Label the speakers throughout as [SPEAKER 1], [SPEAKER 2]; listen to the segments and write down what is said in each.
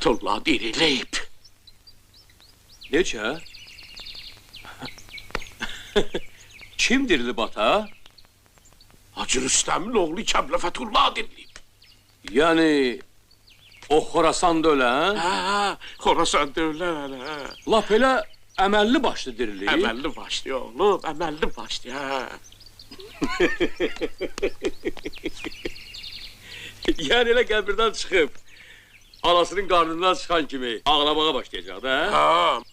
[SPEAKER 1] Fethullah dirilib.
[SPEAKER 2] Necə? Kim dirilib ata?
[SPEAKER 1] Hacı Rüstəmin oğlu Kəblə Fethullah dirilib.
[SPEAKER 2] Yəni, o Xorasanda ölən?
[SPEAKER 1] Hə, Xorasan dövlən, hə.
[SPEAKER 2] Lap elə əməlli başlı dirilib?
[SPEAKER 1] Əməlli başlı oğlum, əməlli başlı, hə.
[SPEAKER 2] Yəni elə qəbirdən çıxıb, anasının qarnından çıxan kimi ağlamağa başlayacaq da, hə?
[SPEAKER 1] Hə,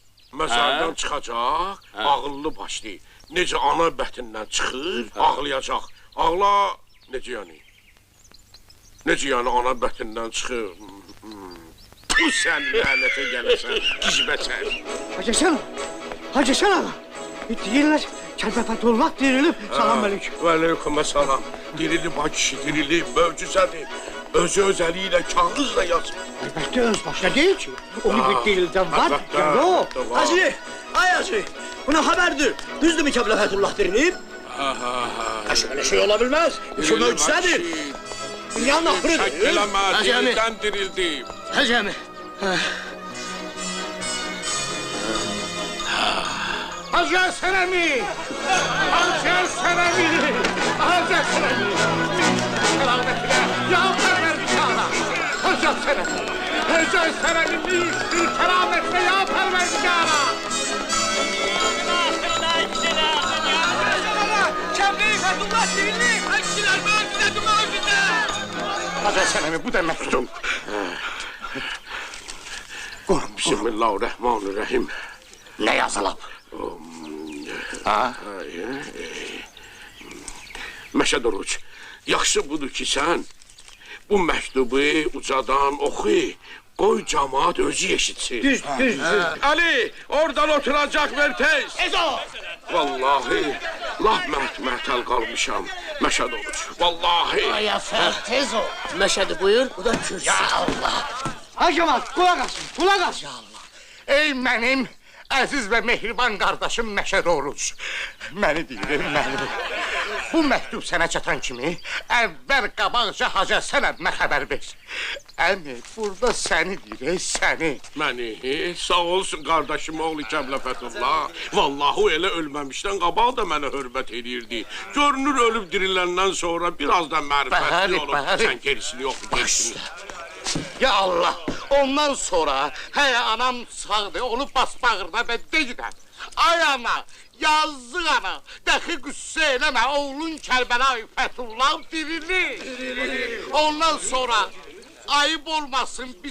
[SPEAKER 1] məzardan çıxacaq, ağıllı başlı. Necə ana bətindən çıxır, ağlayacaq. Ağla, necə yəni? Necə yəni ana bətindən çıxır? Bu sən lənətə gələsən, gizbəçər.
[SPEAKER 3] Hacı ağa, deyirlər, Kəblə Fethullah dirilib, salam əleykum.
[SPEAKER 1] Və aleykümə salam. Dirilib, ay kişi, dirilib, möcüzədir. Özü öz əli ilə kağızla yazır.
[SPEAKER 3] Əlbəttə öz başına deyil ki, onu bir dirildən var, yox.
[SPEAKER 4] Hacı, ay hacı, buna haberdir. Düzdür mü Kəblə Fethullah dirilib? Öyle şey ola bilmez. Şu möcüzədir. Dünyanın ahırıdır.
[SPEAKER 1] Şək eləmə, dirildən dirildim.
[SPEAKER 3] Hacı əmi.
[SPEAKER 1] Hacı Sənəmi! Hacı Sənəmi! Hacı Sənəmi! Kerametine yağlar ver bıçağına! Hacı Sənəmi! Hacı Sənəmi bir kerametine yağlar ver bıçağına!
[SPEAKER 4] Kəblə Fethullah dirilib. Hacılar möcüzə.
[SPEAKER 1] Hacı Sənəmi, bu da məktub. Bismillahirrahmanirrahim.
[SPEAKER 4] Ne yazılıb?
[SPEAKER 1] Məşəd Oruc, yaxşı budur ki sən bu məktubu ucadan oxu, qoy camaat özü eşitsin.
[SPEAKER 3] Düz.
[SPEAKER 1] Ali, oradan oturacaq ver tez.
[SPEAKER 4] Ezo!
[SPEAKER 1] Vallahi, laf məhtəl qalmışam, Məşəd Oruc, vallahi.
[SPEAKER 4] Ayafer tez ol. Meşedi buyur, bu da kürsü. Ya Allah!
[SPEAKER 3] Hacı ağa, kulak asın.
[SPEAKER 5] Ey mənim əziz və mehriban qardaşım Məşəd Oruc. Məni deyir, məni. Bu məktub sənə çatan kimi əvvəl qabaqca Hacı Sənəmə xəbər ver. Əmi, burada səni deyir, səni.
[SPEAKER 1] Məni, sağ olsun qardaşım oğlu Kəblə Fethullah. Vallahi o elə ölməmişdən qabaq da mənə hörmət edirdi. Görünür ölüb diriləndən sonra biraz da mərifətli olur. Sən gerisini yoxdur, gerisini.
[SPEAKER 5] Ya Allah, ondan sonra həyə anam sağdır, onu basbağırda və deyirəm. Ay ana, yazıq ana, dəxi qüssə eləmə, oğlun Kərbəlayı Fethullah dirilir. Ondan sonra ayıb olmasın biz